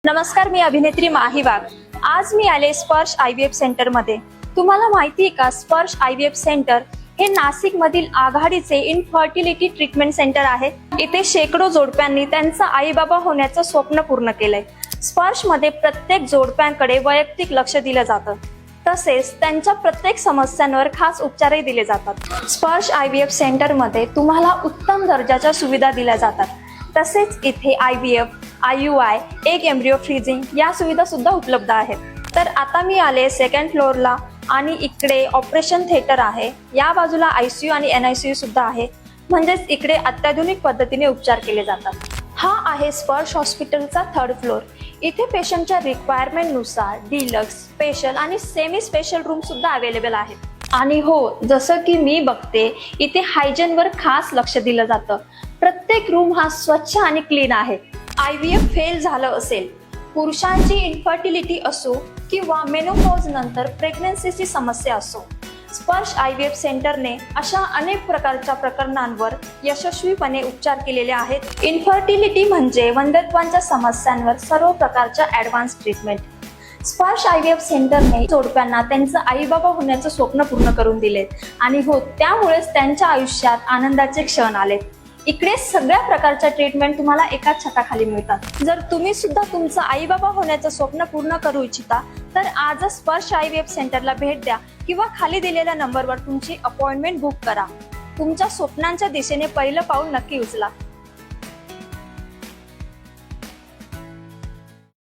नमस्कार, मी अभिनेत्री माही वाघ। आज मी आले स्पर्श IVF सेंटर मध्ये। तुम्हाला माहिती आहे का, स्पर्श IVF सेंटर हे नाशिक मधील आघाडीचे इनफर्टिलिटी ट्रीटमेंट सेंटर आहे। इथे शेकडो जोडप्यांनी त्यांचं आई बाबा होण्याचं स्वप्न पूर्ण केलंय। स्पर्श मध्ये प्रत्येक जोडप्यांकडे वैयक्तिक लक्ष दिलं जातं, तसेच त्यांच्या प्रत्येक समस्यांवर खास उपचारही दिले जातात। स्पर्श IVF सेंटर मध्ये तुम्हाला उत्तम दर्जाच्या सुविधा दिल्या जातात। तसेच इथे IVF, IUI, egg embryo freezing या सुविधा सुद्धा उपलब्ध आहेत। तर आता मी आले सेकंड फ्लोअरला आणि इकडे ऑपरेशन थिएटर आहे। या बाजूला ICU आणि NICU सुद्धा आहे, म्हणजेच इकडे अत्याधुनिक पद्धतीने उपचार केले जातात। हा आहे स्पर्श हॉस्पिटलचा थर्ड फ्लोअर। इथे पेशंटच्या रिक्वायरमेंट नुसार डिलक्स, स्पेशल आणि सेमी स्पेशल रूम सुद्धा अवेलेबल आहेत। आणि हो, जसं की मी बघते, इथे हायजीनवर खास लक्ष दिलं जातं। प्रत्येक रूम हा स्वच्छ आणि क्लीन आहे। IVF फेल झालं असेल, पुरुषांची इन्फर्टिलिटी असो किंवा मेनोपॉज नंतर प्रेग्नन्सीची समस्या असो, स्पर्श IVF सेंटरने अशा अनेक प्रकारच्या प्रकरणांवर यशस्वीपणे उपचार केलेले आहेत। इन्फर्टिलिटी म्हणजे वंध्यत्वाच्या समस्यांवर सर्व प्रकारच्या ॲडव्हान्स ट्रीटमेंट। स्पर्श IVF सेंटरने जोडप्यांना त्यांचं आई बाबा होण्याचं स्वप्न पूर्ण करून दिले आणि हो, त्यामुळेच त्यांच्या आयुष्यात आनंदाचे क्षण आले। इकडे सगळ्या प्रकारच्या ट्रीटमेंट तुम्हाला एकाच छताखाली मिळतात। जर तुम्ही सुद्धा तुमचं आई बाबा होण्याचं स्वप्न पूर्ण करू इच्छिता, तर आजच स्पर्श IVF सेंटरला भेट द्या किंवा खाली दिलेल्या नंबरवर तुमची अपॉइंटमेंट बुक करा। तुमच्या स्वप्नांच्या दिशेने पहिलं पाऊल नक्की उचला।